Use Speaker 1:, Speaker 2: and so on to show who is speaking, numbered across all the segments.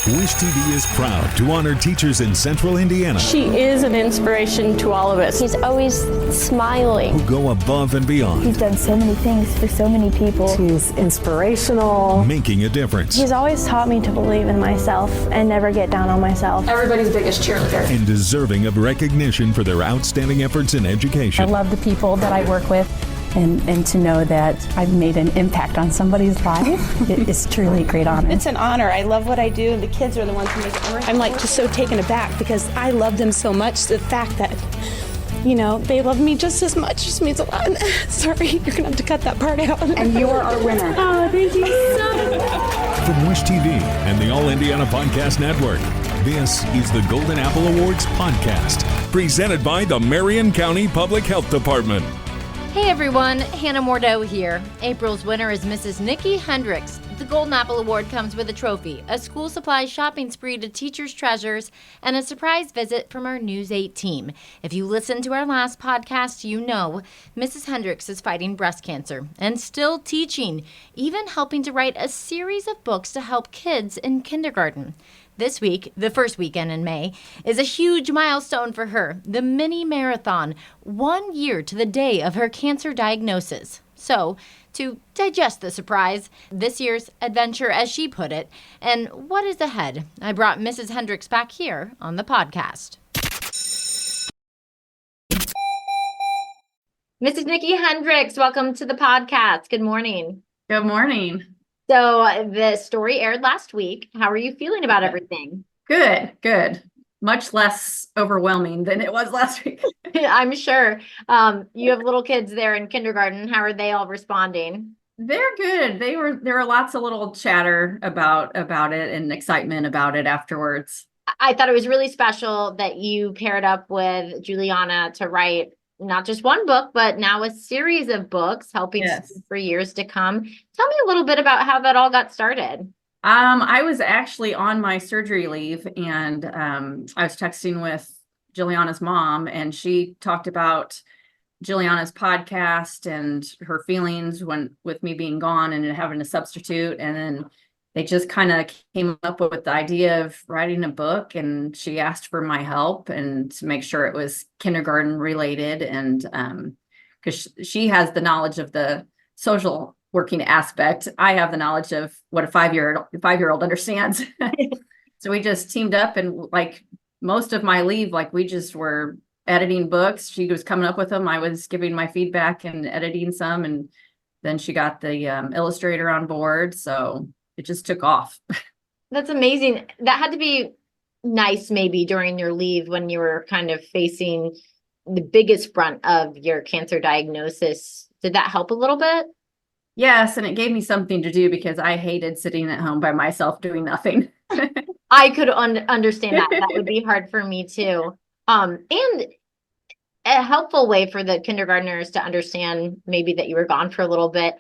Speaker 1: Wish TV is proud to honor teachers in Central Indiana
Speaker 2: She is an inspiration to all of us.
Speaker 3: He's always smiling.
Speaker 1: who go above and beyond,
Speaker 4: He's done so many things for so many people.
Speaker 5: He's inspirational.
Speaker 1: making a difference,
Speaker 4: He's always taught me to believe in myself and never get down on myself.
Speaker 2: Everybody's biggest cheerleader.
Speaker 1: and deserving of recognition for their outstanding efforts in
Speaker 6: I
Speaker 1: education.
Speaker 6: love the people that I work with, and to know that I've made an impact on somebody's life, it is truly a great honor.
Speaker 7: It's an honor. I love what I do, and the kids are the ones who make it work. I'm like just so taken aback because I love them so much. The fact that, they love me just as much just means a lot. Sorry, you're going to have to cut that part out.
Speaker 5: And you are our winner.
Speaker 7: Oh, thank you so much.
Speaker 1: From Wish TV and the All Indiana Podcast Network, this is the Golden Apple Awards podcast, presented by the Marion County Public Health Department.
Speaker 8: Hey everyone, Hannah Mordeau here. April's winner is Mrs. Nikki Hendricks. The Golden Apple Award comes with a trophy, a school supply shopping spree to teachers' treasures, and a surprise visit from our News 8 team. If you listened to our last podcast, you know Mrs. Hendricks is fighting breast cancer and still teaching, even helping to write a series of books to help kids in kindergarten. This week, the first weekend in May, is a huge milestone for her, the mini marathon, 1 year to the day of her cancer diagnosis. So, to digest the surprise, this year's adventure, as she put it, and what is ahead, I brought Mrs. Hendricks back here on the podcast. Mrs. Nikki Hendricks, welcome to the podcast. Good morning.
Speaker 9: Good morning.
Speaker 8: So the story aired last week. How are you feeling about everything?
Speaker 9: Good. Much less overwhelming than it was last week.
Speaker 8: I'm sure. You have little kids there in kindergarten. How are they all responding?
Speaker 9: They're good. There were lots of little chatter about it and excitement about it afterwards.
Speaker 8: I thought it was really special that you paired up with Juliana to write not just one book, but now a series of books helping students for years to come. Tell me a little bit about how that all got started.
Speaker 9: I was actually on my surgery leave, and I was texting with Juliana's mom, and she talked about Juliana's podcast and her feelings with me being gone and having a substitute. And then they just kind of came up with the idea of writing a book, and she asked for my help and to make sure it was kindergarten related. And because she has the knowledge of the social working aspect, I have the knowledge of what a five-year-old understands. So we just teamed up, and like most of my leave, like we just were editing books. She was coming up with them. I was giving my feedback and editing some, and then she got the illustrator on board. So it just took off.
Speaker 8: That's amazing. That had to be nice maybe during your leave when you were kind of facing the biggest brunt of your cancer diagnosis. Did that help a little bit?
Speaker 9: Yes, and it gave me something to do because I hated sitting at home by myself doing nothing.
Speaker 8: I could understand that. That would be hard for me too. And a helpful way for the kindergartners to understand maybe that you were gone for a little bit.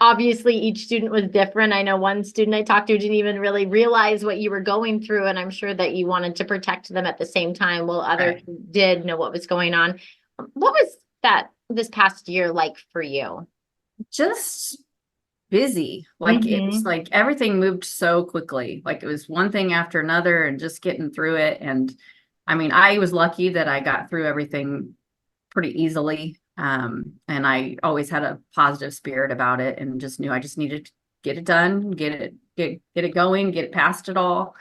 Speaker 8: Obviously, each student was different. I know one student I talked to didn't even really realize what you were going through, and I'm sure that you wanted to protect them at the same time, while others did know what was going on. What was this past year like for you?
Speaker 9: Just busy. Like it was like everything moved so quickly. Like it was one thing after another, and just getting through it. And I mean, I was lucky that I got through everything pretty easily. And I always had a positive spirit about it, and just knew I just needed to get it done, get it going, get past it all.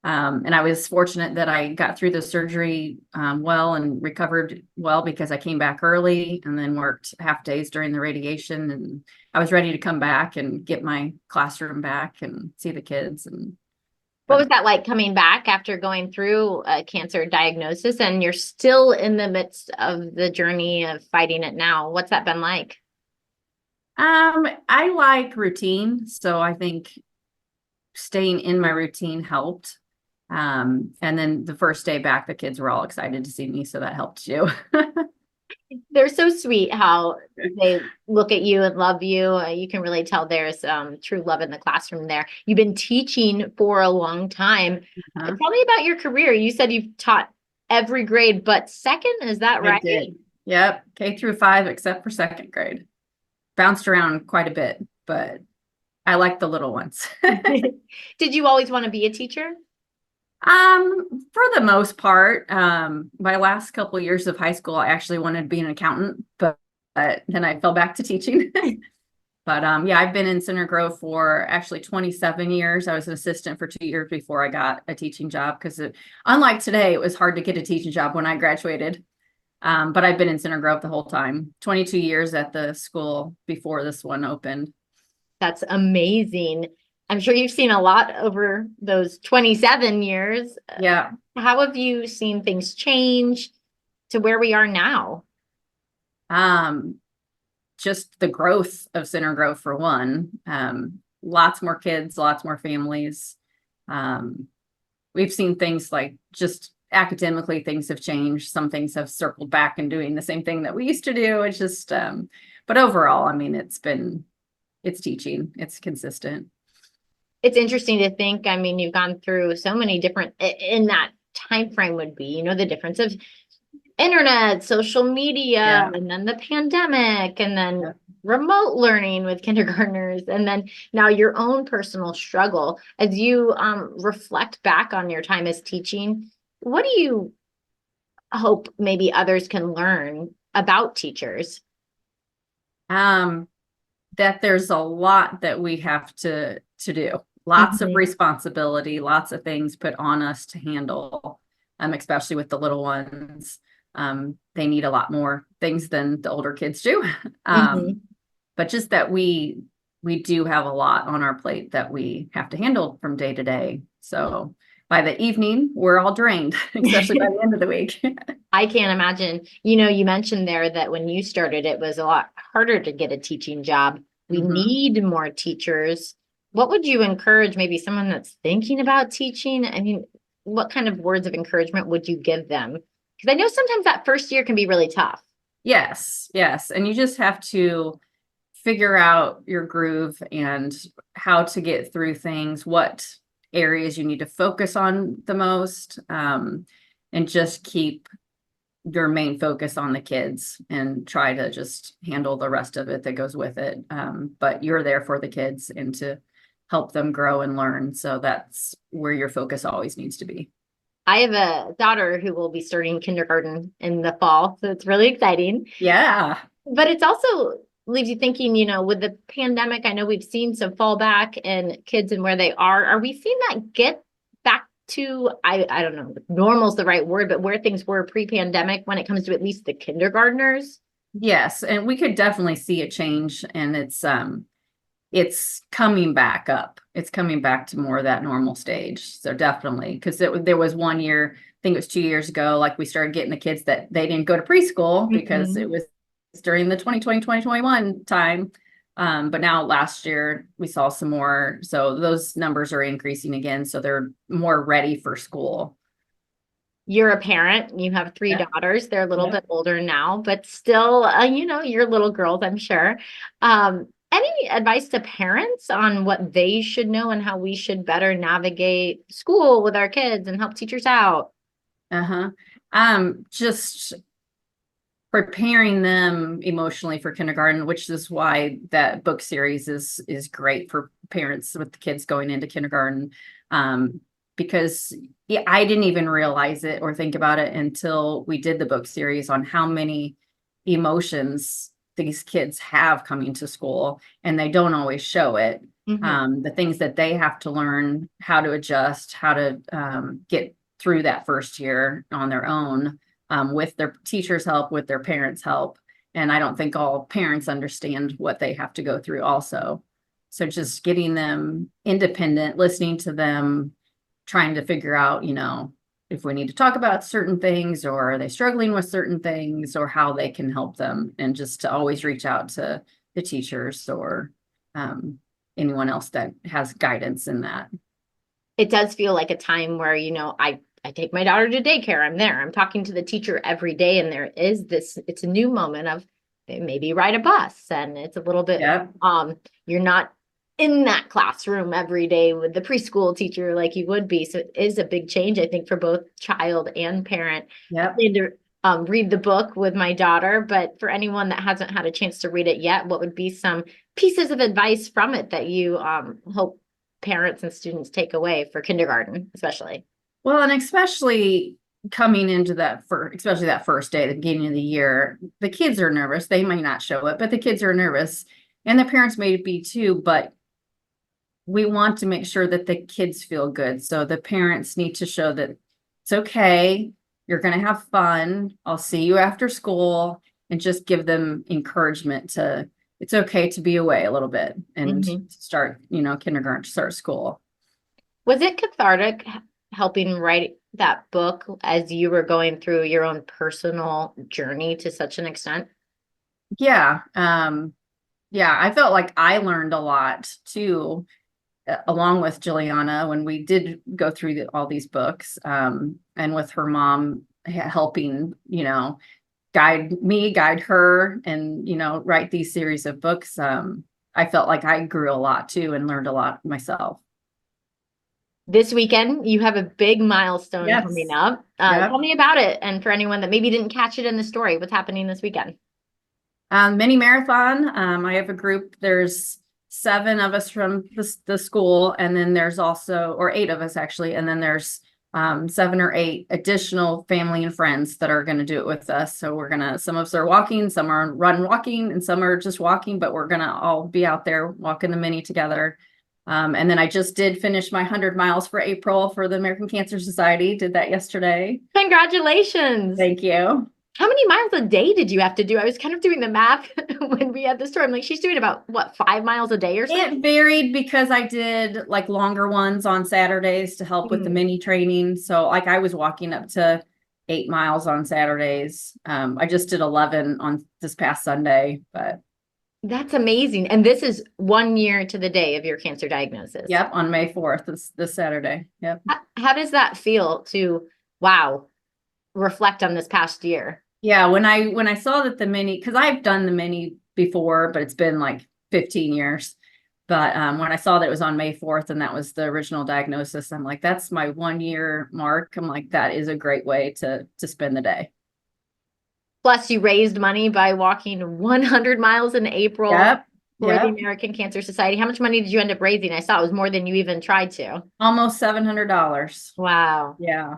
Speaker 9: And I was fortunate that I got through the surgery well and recovered well, because I came back early and then worked half days during the radiation, and I was ready to come back and get my classroom back and see the kids. And
Speaker 8: what was that like coming back after going through a cancer diagnosis, and you're still in the midst of the journey of fighting it now? What's that been like?
Speaker 9: I like routine. So I think staying in my routine helped. And then the first day back, the kids were all excited to see me. So that helped too.
Speaker 8: They're so sweet how they look at you and love you. You can really tell there's true love in the classroom there. You've been teaching for a long time. Tell me about your career. You said you've taught every grade but second. Is that right?
Speaker 9: I did. Yep. K through 5, except for second grade. Bounced around quite a bit, but I like the little ones.
Speaker 8: Did you always want to be a teacher?
Speaker 9: For the most part, my last couple of years of high school, I actually wanted to be an accountant, but then I fell back to teaching. But yeah, I've been in Center Grove for actually 27 years. I was an assistant for 2 years before I got a teaching job because unlike today, it was hard to get a teaching job when I graduated. But I've been in Center Grove the whole time, 22 years at the school before this one opened.
Speaker 8: That's amazing. I'm sure you've seen a lot over those 27 years.
Speaker 9: Yeah.
Speaker 8: How have you seen things change to where we are now?
Speaker 9: Just the growth of Center Grove for one. Lots more kids, lots more families. We've seen things like just academically things have changed. Some things have circled back and doing the same thing that we used to do. It's just, but overall, I mean, it's teaching, it's consistent.
Speaker 8: It's interesting to think, I mean, you've gone through so many different, in that time frame would be, the difference of internet, social media, and then the pandemic, and then remote learning with kindergartners, and then now your own personal struggle. As you reflect back on your time as teaching, what do you hope maybe others can learn about teachers?
Speaker 9: That there's a lot that we have to do. Lots of responsibility, lots of things put on us to handle, especially with the little ones. They need a lot more things than the older kids do. But just that we do have a lot on our plate that we have to handle from day to day. So by the evening, we're all drained, especially by the end of the week.
Speaker 8: I can't imagine. You mentioned there that when you started, it was a lot harder to get a teaching job. We need more teachers. What would you encourage maybe someone that's thinking about teaching? I mean, what kind of words of encouragement would you give them? Because I know sometimes that first year can be really tough.
Speaker 9: Yes. And you just have to figure out your groove and how to get through things, what areas you need to focus on the most, and just keep your main focus on the kids and try to just handle the rest of it that goes with it. But you're there for the kids and to help them grow and learn. So that's where your focus always needs to be.
Speaker 8: I have a daughter who will be starting kindergarten in the fall, so it's really exciting.
Speaker 9: Yeah.
Speaker 8: But it's also leaves you thinking, with the pandemic, I know we've seen some fallback in kids and where they are. Are we seeing that get back to, I don't know, normal is the right word, but where things were pre-pandemic when it comes to at least the kindergartners?
Speaker 9: Yes. And we could definitely see a change, and it's coming back up. It's coming back to more of that normal stage. So definitely, because there was 1 year, I think it was 2 years ago, like we started getting the kids that they didn't go to preschool because it was during the 2020, 2021 time. But now last year we saw some more. So those numbers are increasing again. So they're more ready for school.
Speaker 8: You're a parent, you have 3 daughters. They're a little bit older now, but still, you're little girls, I'm sure. Any advice to parents on what they should know and how we should better navigate school with our kids and help teachers out?
Speaker 9: Just preparing them emotionally for kindergarten, which is why that book series is great for parents with the kids going into kindergarten. Because I didn't even realize it or think about it until we did the book series on how many emotions these kids have coming to school, and they don't always show it. The things that they have to learn, how to adjust, how to get through that first year on their own, with their teachers' help, with their parents' help. And I don't think all parents understand what they have to go through also. So just getting them independent, listening to them, trying to figure out, if we need to talk about certain things, or are they struggling with certain things, or how they can help them, and just to always reach out to the teachers or anyone else that has guidance in that.
Speaker 8: It does feel like a time where, I take my daughter to daycare. I'm there. I'm talking to the teacher every day. And there is it's a new moment of maybe ride a bus. And it's a little bit, you're not in that classroom every day with the preschool teacher like you would be. So it is a big change, I think, for both child and parent.
Speaker 9: Yep.
Speaker 8: To read the book with my daughter, but for anyone that hasn't had a chance to read it yet, what would be some pieces of advice from it that you hope parents and students take away for kindergarten, especially?
Speaker 9: Well, and especially coming into especially that first day, the beginning of the year, the kids are nervous. They may not show it, but the kids are nervous, and the parents may be too, but we want to make sure that the kids feel good. So the parents need to show that it's okay. You're going to have fun. I'll see you after school, and just give them encouragement it's okay to be away a little bit and start, kindergarten, start school.
Speaker 8: Was it cathartic helping write that book as you were going through your own personal journey to such an extent?
Speaker 9: Yeah. I felt like I learned a lot too, along with Juliana, when we did go through all these books, and with her mom helping, guide her and, write these series of books. I felt like I grew a lot too and learned a lot myself.
Speaker 8: This weekend, you have a big milestone
Speaker 9: Yes.
Speaker 8: coming up.
Speaker 9: Yep.
Speaker 8: Tell me about it. And for anyone that maybe didn't catch it in the story, what's happening this weekend?
Speaker 9: Mini marathon. I have a group. There's 7 of us from the school, and then there's also, or 8 of us actually, and then there's 7 or 8 additional family and friends that are going to do it with us. So some of us are walking, some are walking, and some are just walking, but we're going to all be out there walking the mini together. And then I just did finish my 100 miles for April for the American Cancer Society. Did that yesterday.
Speaker 8: Congratulations.
Speaker 9: Thank you.
Speaker 8: How many miles a day did you have to do? I was kind of doing the math when we had the story. I'm like, she's doing about 5 miles a day or something?
Speaker 9: It varied because I did like longer ones on Saturdays to help with the mini training. So like I was walking up to 8 miles on Saturdays. I just did 11 on this past Sunday, but.
Speaker 8: That's amazing. And this is 1 year to the day of your cancer diagnosis.
Speaker 9: Yep. On May 4th, this Saturday. Yep.
Speaker 8: How does that feel to, reflect on this past year?
Speaker 9: Yeah. When I saw that the mini, cause I've done the mini before, but it's been like 15 years. But when I saw that it was on May 4th and that was the original diagnosis, I'm like, that's my 1 year mark. I'm like, that is a great way to spend the day.
Speaker 8: Plus, you raised money by walking 100 miles in April for the American Cancer Society. How much money did you end up raising? I saw it was more than you even tried to.
Speaker 9: Almost $700.
Speaker 8: Wow.
Speaker 9: Yeah.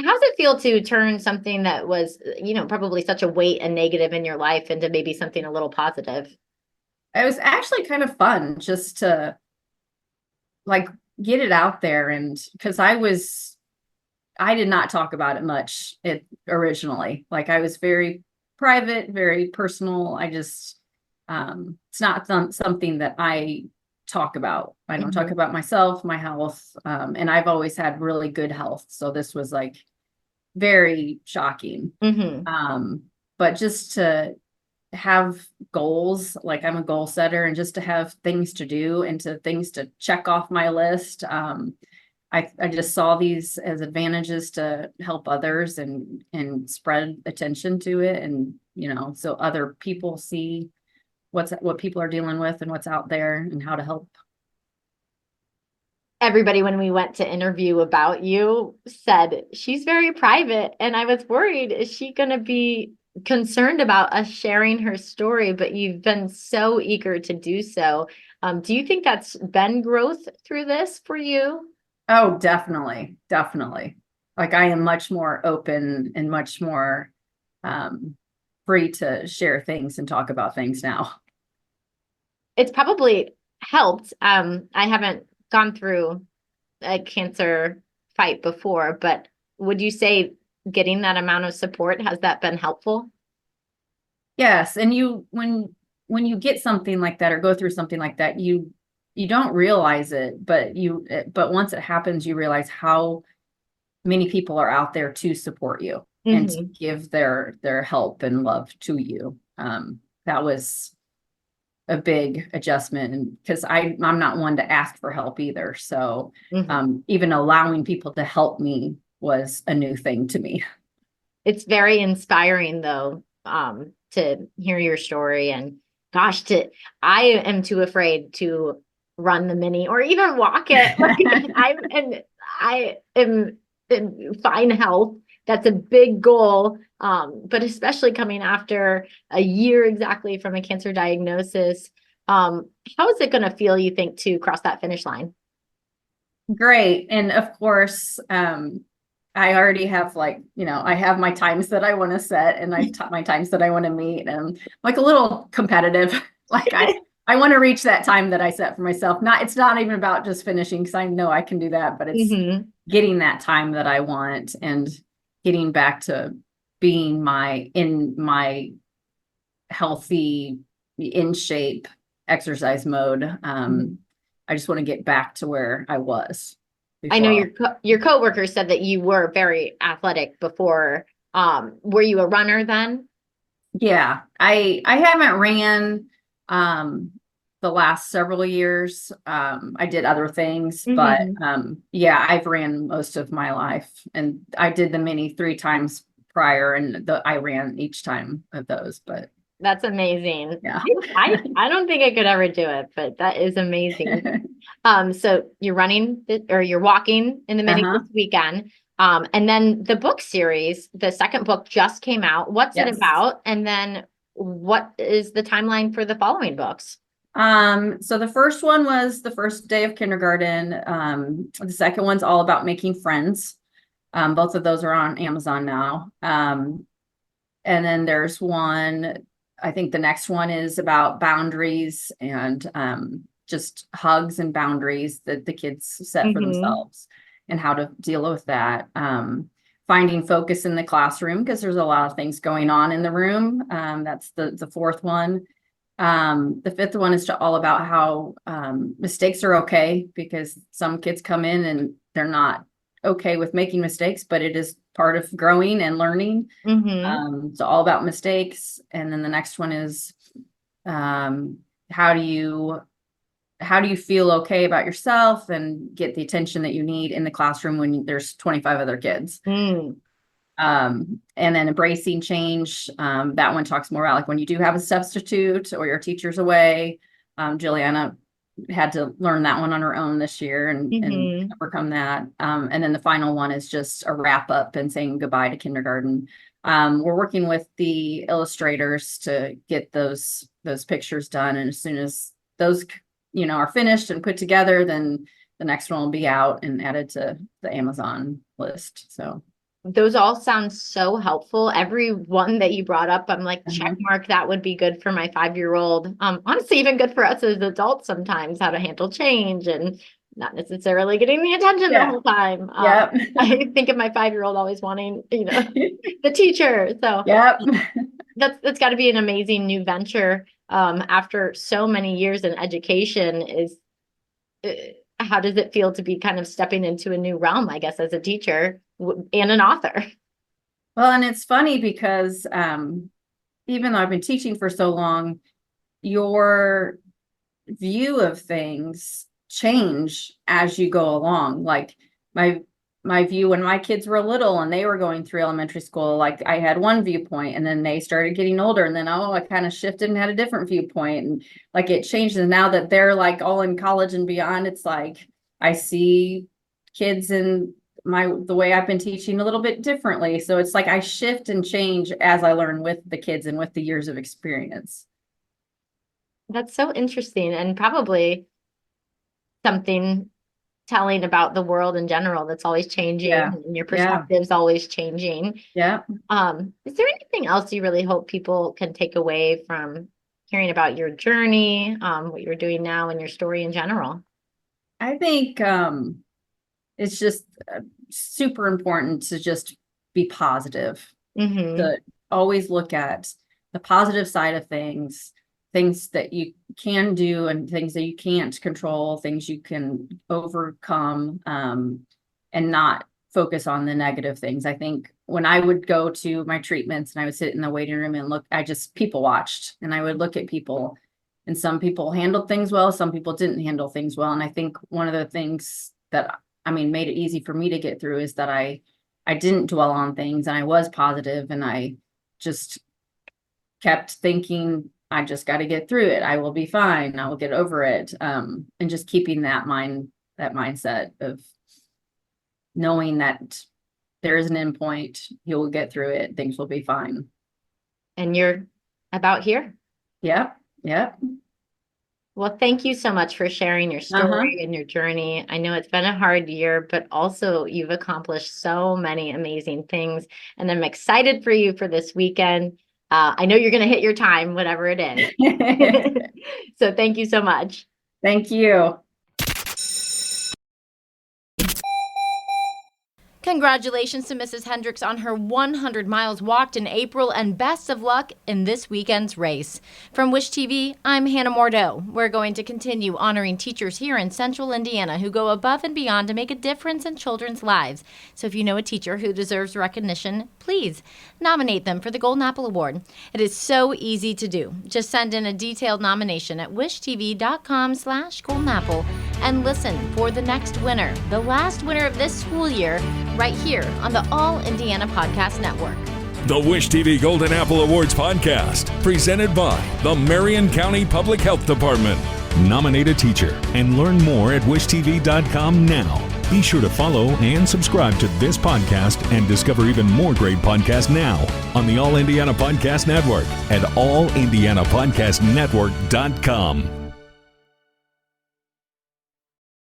Speaker 8: How's it feel to turn something that was, probably such a weight and negative in your life into maybe something a little positive?
Speaker 9: It was actually kind of fun just to like get it out there, and because I did not talk about it much originally. Like I was very private, very personal. I just, it's not something that I talk about. I don't talk about myself, my health. And I've always had really good health. So this was like very shocking. But just to have goals, like I'm a goal setter, and just to have things to do and things to check off my list. I just saw these as advantages to help others and spread attention to it. And, so other people see what people are dealing with and what's out there and how to help.
Speaker 8: Everybody, when we went to interview about you, said she's very private. And I was worried, is she going to be concerned about us sharing her story? But you've been so eager to do so. Do you think that's been growth through this for you?
Speaker 9: Oh, definitely. Definitely. Like I am much more open and much more free to share things and talk about things now.
Speaker 8: It's probably helped. I haven't gone through a cancer fight before, but would you say getting that amount of support, has that been helpful?
Speaker 9: Yes. And when you get something like that or go through something like that, you don't realize it, but once it happens, you realize how many people are out there to support you and to give their help and love to you. That was a big adjustment, and because I'm not one to ask for help either. So even allowing people to help me was a new thing to me.
Speaker 8: It's very inspiring though, to hear your story, and gosh, I am too afraid to run the mini or even walk it. I am in fine health that's a big goal. But especially coming after a year exactly from a cancer diagnosis, how is it going to feel, you think, to cross that finish line?
Speaker 9: Great. And of course, I already have I have my times that I want to set, and my times that I want to meet, and like a little competitive. Like I want to reach that time that I set for myself. It's not even about just finishing, because I know I can do that, but it's getting that time that I want and getting back to being in my healthy, in shape exercise mode. I just want to get back to where I was before.
Speaker 8: I know your coworkers said that you were very athletic before. Were you a runner then?
Speaker 9: Yeah, I haven't ran the last several years. I did other things, but yeah, I've ran most of my life, and I did the mini 3 times prior, and I ran each time of those. But
Speaker 8: that's amazing.
Speaker 9: Yeah.
Speaker 8: I don't think I could ever do it, but that is amazing. So you're running or you're walking in the mini this weekend. And then the book series, the second book just came out. What's it about? And then what is the timeline for the following books?
Speaker 9: So the first one was the first day of kindergarten. The second one's all about making friends. Both of those are on Amazon now. And then there's one, I think the next one is about boundaries and just hugs and boundaries that the kids set for themselves and how to deal with that. Finding focus in the classroom, because there's a lot of things going on in the room. That's the fourth one. The fifth one is all about how mistakes are okay, because some kids come in and they're not okay with making mistakes, but it is part of growing and learning. So all about mistakes. And then the next one is how do you feel okay about yourself and get the attention that you need in the classroom when there's 25 other kids. And then embracing change. That one talks more about like when you do have a substitute or your teacher's away. Juliana had to learn that one on her own this year and overcome that. And then the final one is just a wrap up and saying goodbye to kindergarten. We're working with the illustrators to get those pictures done. And as soon as those, are finished and put together, then the next one will be out and added to the Amazon list. So
Speaker 8: those all sound so helpful. Every one that you brought up, I'm like, check mark, that would be good for my 5-year-old. Honestly, even good for us as adults sometimes, how to handle change and not necessarily getting the attention the whole time. I think of my 5-year-old always wanting, the teacher. So that's got to be an amazing new venture. After so many years in education, how does it feel to be kind of stepping into a new realm, I guess, as a teacher and an author?
Speaker 9: Well, and it's funny because even though I've been teaching for so long, your view of things change as you go along. Like my view when my kids were little and they were going through elementary school, like I had one viewpoint, and then they started getting older, and then I kind of shifted and had a different viewpoint, and like it changed. And now that they're like all in college and beyond, it's like I see kids in the way I've been teaching a little bit differently. So it's like I shift and change as I learn with the kids and with the years of experience.
Speaker 8: That's so interesting, and probably something telling about the world in general that's always changing, and your perspective's always changing. Is there anything else you really hope people can take away from hearing about your journey, what you're doing now, and your story in general?
Speaker 9: I think it's just super important to just be positive, to always look at the positive side of things that you can do and things that you can't control, things you can overcome, and not focus on the negative things. I think when I would go to my treatments and I would sit in the waiting room and look, people watched, and I would look at people, and some people handled things well, some people didn't handle things well. And I think one of the things that, made it easy for me to get through is that I didn't dwell on things, and I was positive, and I just kept thinking, I just got to get through it. I will be fine. I will get over it. And just keeping that mindset of knowing that there is an end point. You'll get through it. Things will be fine.
Speaker 8: And you're about here.
Speaker 9: Yep. Yep.
Speaker 8: Well, thank you so much for sharing your story and your journey. I know it's been a hard year, but also you've accomplished so many amazing things. And I'm excited for you for this weekend. I know you're going to hit your time, whatever it is. So thank you so much.
Speaker 9: Thank you.
Speaker 8: Congratulations to Mrs. Hendricks on her 100 miles walked in April, and best of luck in this weekend's race. From Wish TV, I'm Hannah Mordeau. We're going to continue honoring teachers here in Central Indiana who go above and beyond to make a difference in children's lives. So if you know a teacher who deserves recognition, please nominate them for the Golden Apple Award. It is so easy to do. Just send in a detailed nomination at wishtv.com/goldenapple and listen for the next winner, the last winner of this school year, right here on the All Indiana Podcast Network.
Speaker 1: The Wish TV Golden Apple Awards podcast, presented by the Marion County Public Health Department. Nominate a teacher and learn more at wishtv.com now. Be sure to follow and subscribe to this podcast and discover even more great podcasts now on the All Indiana Podcast Network at allindianapodcastnetwork.com.